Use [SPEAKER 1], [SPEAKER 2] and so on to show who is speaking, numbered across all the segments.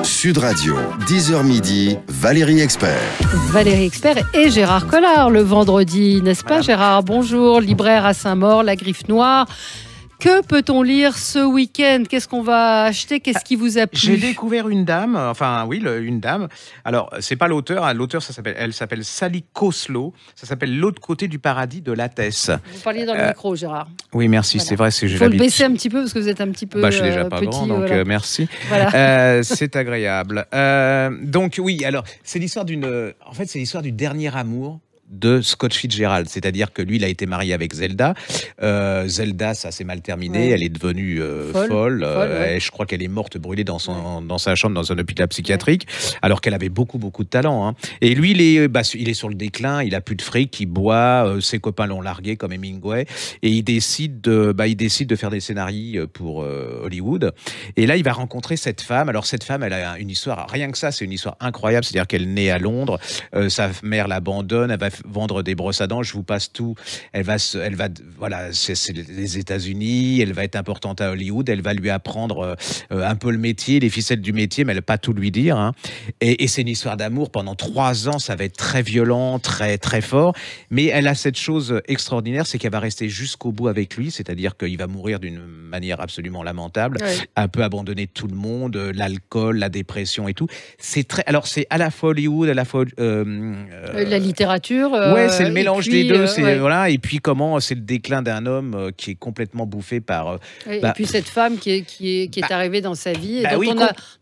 [SPEAKER 1] Sud Radio, 10h midi, Valérie Expert.
[SPEAKER 2] Valérie Expert et Gérard Collard le vendredi, n'est-ce pas Gérard? Bonjour, libraire à Saint-Maur, La Griffe Noire. Que peut-on lire ce week-end? Qu'est-ce qu'on va acheter? Qu'est-ce qui vous a plu?
[SPEAKER 3] J'ai découvert une dame, une dame. Alors, c'est pas l'auteur, hein. L'auteur, elle s'appelle Sally Koslow. Ça s'appelle L'autre côté du paradis de Lattès.
[SPEAKER 2] Vous parliez dans le micro, Gérard.
[SPEAKER 3] Oui, merci, voilà. C'est vrai. Il
[SPEAKER 2] faut le baisser un petit peu parce que vous êtes un petit peu
[SPEAKER 3] je suis déjà pas
[SPEAKER 2] petit.
[SPEAKER 3] Grand, donc
[SPEAKER 2] voilà.
[SPEAKER 3] Merci.
[SPEAKER 2] Voilà.
[SPEAKER 3] C'est agréable. Donc oui, alors c'est l'histoire c'est l'histoire du dernier amour de Scott Fitzgerald, c'est-à-dire que lui, il a été marié avec Zelda. Zelda, ça s'est mal terminé. Ouais. Elle est devenue folle. Ouais. Je crois qu'elle est morte brûlée dans sa chambre dans un hôpital psychiatrique, alors qu'elle avait beaucoup de talent. Hein. Et lui, il est sur le déclin. Il a plus de fric. Il boit. Ses copains l'ont largué comme Hemingway. Et il décide de faire des scénarios pour Hollywood. Et là, il va rencontrer cette femme. Alors cette femme, elle a une histoire. Rien que ça, c'est une histoire incroyable. C'est-à-dire qu'elle naît à Londres. Sa mère l'abandonne. Elle va vendre des brosses à dents, je vous passe tout. Voilà, c'est les États-Unis, elle va être importante à Hollywood, elle va lui apprendre un peu le métier, les ficelles du métier, mais elle va pas tout lui dire. Hein. Et c'est une histoire d'amour pendant 3 ans, ça va être très violent, très très fort. Mais elle a cette chose extraordinaire, c'est qu'elle va rester jusqu'au bout avec lui, c'est-à-dire qu'il va mourir d'une manière absolument lamentable, un peu abandonné de tout le monde, l'alcool, la dépression et tout. C'est à la fois Hollywood, à la fois
[SPEAKER 2] la littérature.
[SPEAKER 3] C'est le mélange des deux. Voilà, et puis comment c'est le déclin d'un homme qui est complètement bouffé par.
[SPEAKER 2] Et puis cette femme qui est arrivée dans sa vie et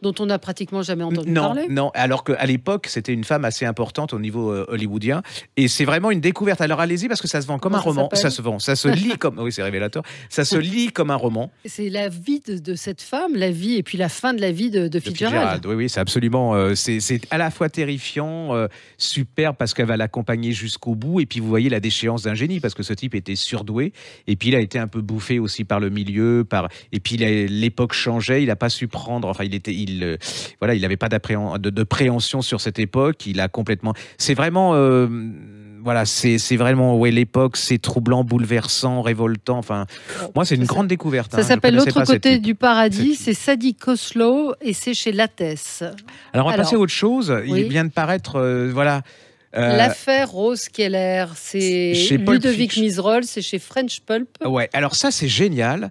[SPEAKER 2] dont on a pratiquement jamais entendu parler. Non,
[SPEAKER 3] alors qu'à l'époque c'était une femme assez importante au niveau hollywoodien. Et c'est vraiment une découverte. Alors allez-y parce que ça se vend comme un roman. Ça se lit comme. Oui, c'est révélateur. Ça se lit comme un roman.
[SPEAKER 2] C'est la vie de cette femme, la vie et puis la fin de la vie de Fitzgerald.
[SPEAKER 3] Oui, c'est absolument. C'est à la fois terrifiant, super parce qu'elle va l'accompagner jusqu'au bout, et puis vous voyez la déchéance d'un génie parce que ce type était surdoué et puis il a été un peu bouffé aussi par le milieu, et puis l'époque changeait, il n'a pas su prendre, il n'avait pas de préhension sur cette époque, il a complètement, c'est vraiment c'est vraiment l'époque, c'est troublant, bouleversant, révoltant. Moi, c'est une grande découverte.
[SPEAKER 2] Ça s'appelle L'autre côté du paradis. C'est Sally Koslow et c'est chez Lattès.
[SPEAKER 3] Alors, on va passer à autre chose. Il vient de paraître,
[SPEAKER 2] l'affaire Rose Keller, c'est Ludovic Miserol, c'est chez French Pulp.
[SPEAKER 3] Ouais, alors ça c'est génial.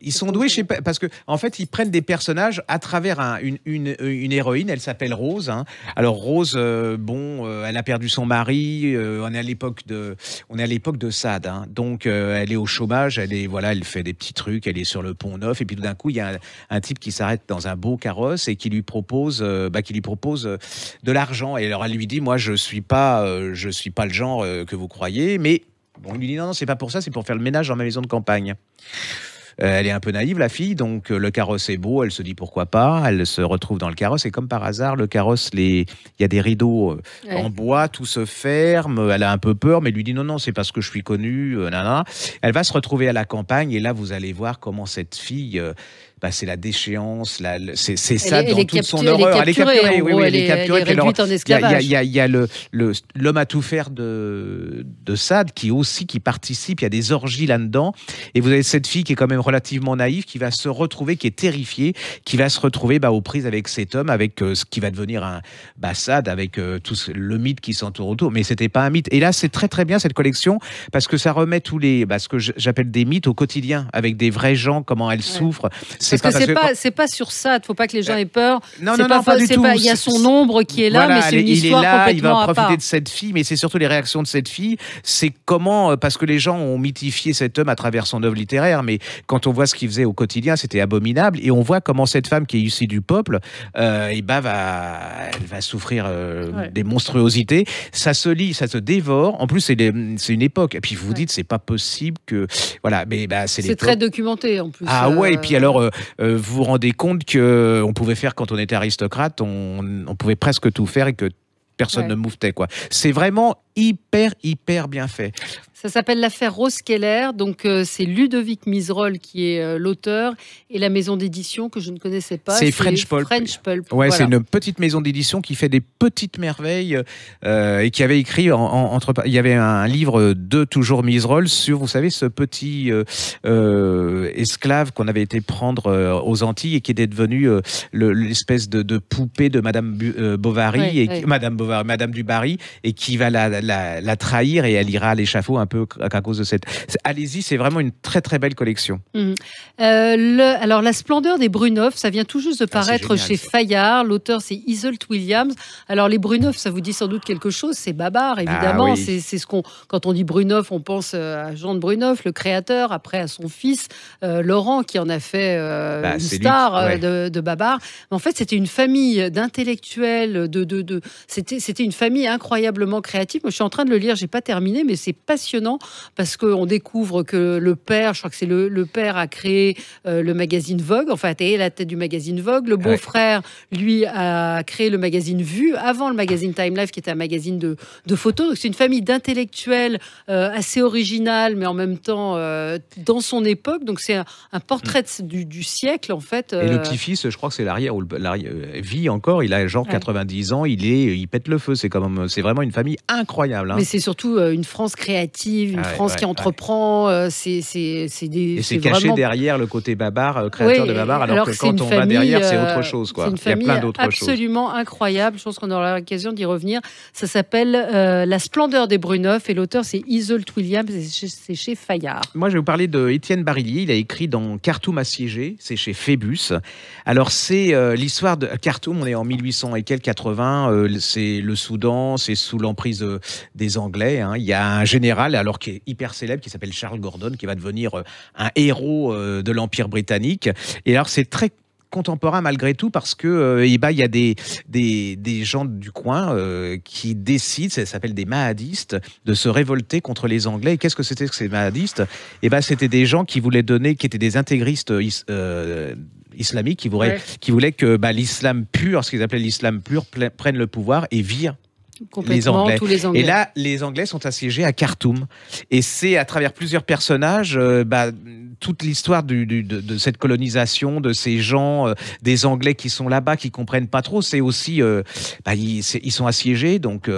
[SPEAKER 3] Ils sont doués, parce que en fait, ils prennent des personnages à travers une héroïne. Elle s'appelle Rose. Hein. Alors Rose, elle a perdu son mari. On est à l'époque de Sade. Hein. Donc elle est au chômage. Elle fait des petits trucs. Elle est sur le Pont Neuf. Et puis tout d'un coup, il y a un type qui s'arrête dans un beau carrosse et qui lui propose de l'argent. Et alors elle lui dit, moi, je suis pas le genre que vous croyez. Mais il lui dit non, c'est pas pour ça. C'est pour faire le ménage dans ma maison de campagne. Elle est un peu naïve, la fille, donc le carrosse est beau, elle se dit pourquoi pas, elle se retrouve dans le carrosse et comme par hasard, le carrosse, il y a des rideaux en bois, tout se ferme, elle a un peu peur, mais lui dit non, c'est parce que je suis connue, nanana. Elle va se retrouver à la campagne et là, vous allez voir comment cette fille... c'est la déchéance, c'est ça dans toute son horreur.
[SPEAKER 2] Elle est capturée, elle est réduite en esclavage.
[SPEAKER 3] Il y a l'homme à tout faire de Sade qui participe, il y a des orgies là-dedans. Et vous avez cette fille qui est quand même relativement naïve, qui va se retrouver, qui est terrifiée, qui va se retrouver aux prises avec cet homme, avec ce qui va devenir Sade, avec tout le mythe qui s'entoure autour. Mais c'était pas un mythe. Et là, c'est très très bien cette collection, parce que ça remet tous ce que j'appelle des mythes au quotidien, avec des vrais gens, comment elles souffrent.
[SPEAKER 2] Parce que c'est pas sur ça, il faut pas que les gens aient peur.
[SPEAKER 3] Non, pas du tout.
[SPEAKER 2] Il y a son ombre qui est là, mais c'est une histoire complètement à part.
[SPEAKER 3] Il va profiter de cette fille, mais c'est surtout les réactions de cette fille. C'est comment, parce que les gens ont mythifié cet homme à travers son œuvre littéraire, mais quand on voit ce qu'il faisait au quotidien, c'était abominable. Et on voit comment cette femme qui est issue du peuple, elle va souffrir des monstruosités. Ça se lit, ça se dévore. En plus, c'est une époque. Et puis vous vous dites, c'est pas possible que, mais
[SPEAKER 2] c'est très documenté en plus.
[SPEAKER 3] Ah ouais. Et puis alors. Vous vous rendez compte qu'on pouvait faire, quand on était aristocrate, on pouvait presque tout faire et que personne ne mouvetait, quoi. C'est vraiment hyper bien fait.
[SPEAKER 2] Ça s'appelle l'affaire Rose Keller. Donc, c'est Ludovic Miserol qui est l'auteur et la maison d'édition que je ne connaissais pas.
[SPEAKER 3] C'est French Pulp.
[SPEAKER 2] French Pulp.
[SPEAKER 3] Ouais,
[SPEAKER 2] Voilà.
[SPEAKER 3] c'est une petite maison d'édition qui fait des petites merveilles et qui avait écrit il y avait un livre de toujours Miserol sur, vous savez, ce petit esclave qu'on avait été prendre aux Antilles et qui était devenu l'espèce de poupée de Madame Bovary, Madame du Barry, et qui va la trahir et elle ira à l'échafaud un peu à cause de cette. Allez-y, c'est vraiment une très très belle collection.
[SPEAKER 2] Alors, La splendeur des Bruneuf, ça vient tout juste de paraître
[SPEAKER 3] génial,
[SPEAKER 2] chez
[SPEAKER 3] ça.
[SPEAKER 2] Fayard. L'auteur, c'est Iseult Williams. Alors, les Bruneuf, ça vous dit sans doute quelque chose. C'est Babar, évidemment.
[SPEAKER 3] oui.
[SPEAKER 2] C'est ce qu'on, quand on dit Bruneuf, on pense à Jean de Bruneuf, le créateur, après à son fils Laurent, qui en a fait une
[SPEAKER 3] c'est
[SPEAKER 2] star
[SPEAKER 3] lui,
[SPEAKER 2] de Babar. Mais en fait, c'était une famille d'intellectuels. C'était une famille incroyablement créative. Moi, je suis en train de le lire. J'ai pas terminé, mais c'est passionnant parce qu'on découvre que le père, je crois que c'est le père, a créé le magazine Vogue. Enfin, était la tête du magazine Vogue. Le beau-frère, lui, a créé le magazine Vue avant le magazine Time Life, qui était un magazine de photos. Donc, c'est une famille d'intellectuels assez originale, mais en même temps dans son époque. Donc, c'est un portrait du siècle, en fait.
[SPEAKER 3] Et le petit-fils, je crois que c'est l'arrière, vit encore, il a genre 90 ans, il pète le feu. C'est vraiment une famille incroyable. Hein.
[SPEAKER 2] Mais c'est surtout une France créative, une France qui entreprend. C'est
[SPEAKER 3] caché
[SPEAKER 2] vraiment...
[SPEAKER 3] derrière le côté Babar, créateur de Babar, alors que quand on va derrière, c'est autre chose. Quoi.
[SPEAKER 2] C'est une
[SPEAKER 3] il y a plein d'autres
[SPEAKER 2] famille absolument incroyable. Je pense qu'on aura l'occasion d'y revenir. Ça s'appelle La splendeur des Bruneuf et l'auteur, c'est Iseult Williams et c'est chez Fayard.
[SPEAKER 3] Moi, je vais vous parler de Étienne Barillier. Il a écrit dans Khartoum assiégé, c'est chez Phébus. Alors, c'est l'histoire de Khartoum, on est en 1800 et quelques 80, c'est le Soudan, c'est sous l'emprise des Anglais. Hein. Il y a un général, alors qui est hyper célèbre, qui s'appelle Charles Gordon, qui va devenir un héros de l'Empire britannique. Et alors, c'est très contemporain malgré tout parce que il y a des gens du coin qui décident, ça s'appelle des mahadistes, de se révolter contre les Anglais. Et qu'est-ce que c'était que ces mahadistes ? C'était des gens qui étaient des intégristes islamiques qui voulaient que l'islam pur, ce qu'ils appelaient l'islam pur, prenne le pouvoir et vire les Anglais.
[SPEAKER 2] Tous les Anglais.
[SPEAKER 3] Et là, les Anglais sont assiégés à Khartoum. Et c'est à travers plusieurs personnages, toute l'histoire de cette colonisation, de ces gens, des Anglais qui sont là-bas, qui comprennent pas trop. C'est aussi, ils sont assiégés, donc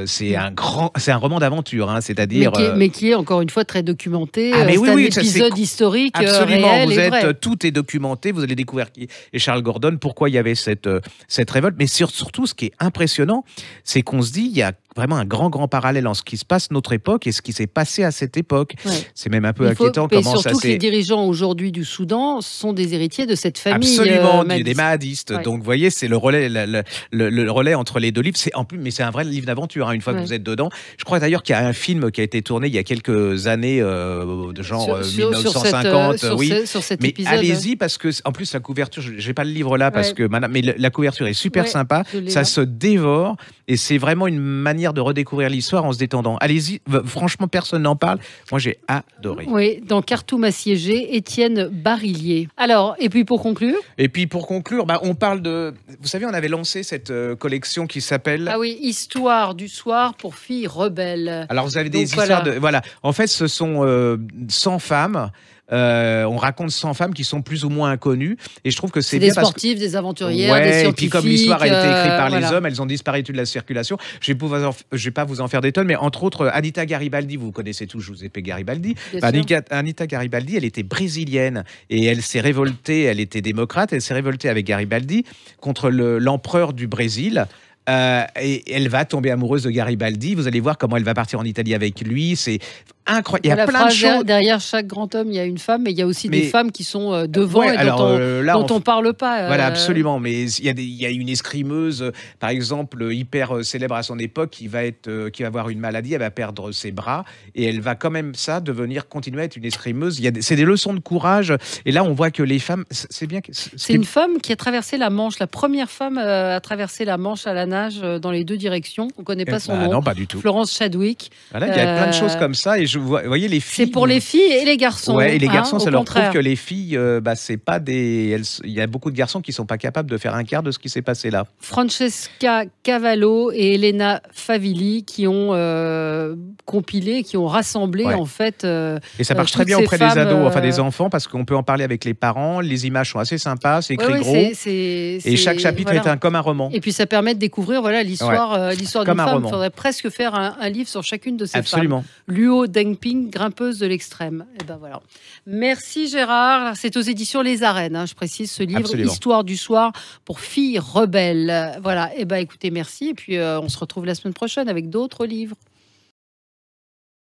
[SPEAKER 3] c'est un roman d'aventure, hein, c'est-à-dire.
[SPEAKER 2] Mais qui est encore une fois très documenté.
[SPEAKER 3] Ah, mais
[SPEAKER 2] c'est un
[SPEAKER 3] ça,
[SPEAKER 2] épisode historique.
[SPEAKER 3] Absolument,
[SPEAKER 2] réel
[SPEAKER 3] tout est documenté. Vous allez découvrir qui est Charles Gordon, pourquoi il y avait cette révolte. Mais surtout, ce qui est impressionnant, c'est qu'on se dit, il y a vraiment un grand parallèle en ce qui se passe notre époque et ce qui s'est passé à cette époque. Ouais. C'est même un peu inquiétant comment ça s'est...
[SPEAKER 2] Surtout que les dirigeants aujourd'hui du Soudan sont des héritiers de cette famille.
[SPEAKER 3] Absolument, des mahadistes. Ouais. Donc, vous voyez, c'est le relais, le relais entre les deux livres. Mais c'est un vrai livre d'aventure, hein, une fois que vous êtes dedans. Je crois d'ailleurs qu'il y a un film qui a été tourné il y a quelques années, de genre 1950.
[SPEAKER 2] Sur cet
[SPEAKER 3] mais
[SPEAKER 2] épisode.
[SPEAKER 3] Allez-y, parce que, en plus, la couverture, je n'ai pas le livre là, parce que mais la couverture est super sympa. Ça se dévore et c'est vraiment une manière de redécouvrir l'histoire en se détendant. Allez-y, franchement, personne n'en parle. Moi, j'ai adoré.
[SPEAKER 2] Oui, dans Khartoum assiégé, Étienne Barillier. Alors, et puis pour conclure,
[SPEAKER 3] on parle de... Vous savez, on avait lancé cette collection qui s'appelle...
[SPEAKER 2] Ah oui, Histoire du soir pour filles rebelles.
[SPEAKER 3] Alors, vous avez des histoires de... Voilà. En fait, ce sont 100 femmes... on raconte 100 femmes qui sont plus ou moins inconnues et je trouve que c'est bien
[SPEAKER 2] des sportives, des aventurières, des scientifiques.
[SPEAKER 3] Et puis comme l'histoire a été écrite par les hommes, elles ont disparu de la circulation. Je vais pas vous en faire des tonnes, mais entre autres Anita Garibaldi, vous connaissez tous Giuseppe Garibaldi. Anita Garibaldi, elle était brésilienne et elle s'est révoltée. Elle était démocrate, elle s'est révoltée avec Garibaldi contre l'empereur du Brésil. Et elle va tomber amoureuse de Garibaldi. Vous allez voir comment elle va partir en Italie avec lui. C'est incroyable. Il y a plein de choses.
[SPEAKER 2] Derrière chaque grand homme, il y a une femme, mais il y a aussi des femmes qui sont devant et dont on parle pas.
[SPEAKER 3] Voilà, absolument. Mais il y a une escrimeuse, par exemple, hyper célèbre à son époque, qui va avoir une maladie, elle va perdre ses bras et elle va quand même continuer à être une escrimeuse. C'est des leçons de courage. Et là, on voit que les femmes, c'est bien.
[SPEAKER 2] C'est une femme qui a traversé la Manche, la première femme à traverser la Manche à la nage dans les deux directions. On ne connaît pas son nom.
[SPEAKER 3] Non, pas du tout.
[SPEAKER 2] Florence Chadwick.
[SPEAKER 3] Voilà, il y a plein de choses comme ça et je vous voyez les filles.
[SPEAKER 2] C'est pour les filles et les garçons.
[SPEAKER 3] Ouais, et les garçons,
[SPEAKER 2] au
[SPEAKER 3] ça leur
[SPEAKER 2] contraire.
[SPEAKER 3] prouve que les filles, c'est pas des. Il y a beaucoup de garçons qui sont pas capables de faire un quart de ce qui s'est passé là.
[SPEAKER 2] Francesca Cavallo et Elena Favilli qui ont compilé, qui ont rassemblé
[SPEAKER 3] Ouais.
[SPEAKER 2] en fait.
[SPEAKER 3] Et ça marche très
[SPEAKER 2] toutes
[SPEAKER 3] bien
[SPEAKER 2] ces
[SPEAKER 3] auprès des
[SPEAKER 2] femmes,
[SPEAKER 3] ados, enfin des enfants, parce qu'on peut en parler avec les parents. Les images sont assez sympas, c'est écrit
[SPEAKER 2] ouais,
[SPEAKER 3] gros. Et chaque chapitre est comme un roman.
[SPEAKER 2] Et puis ça permet de découvrir l'histoire l'histoire d'une
[SPEAKER 3] Comme un
[SPEAKER 2] femme. Il
[SPEAKER 3] roman.
[SPEAKER 2] faudrait presque faire un livre sur chacune de ces
[SPEAKER 3] Absolument.
[SPEAKER 2] femmes. Luo Dengping, grimpeuse de l'extrême. Et ben voilà. Merci Gérard. C'est aux éditions Les Arènes, je précise ce livre,
[SPEAKER 3] Absolument.
[SPEAKER 2] Histoire du soir pour filles rebelles. Voilà. Et ben écoutez, merci. Et puis on se retrouve la semaine prochaine avec d'autres livres.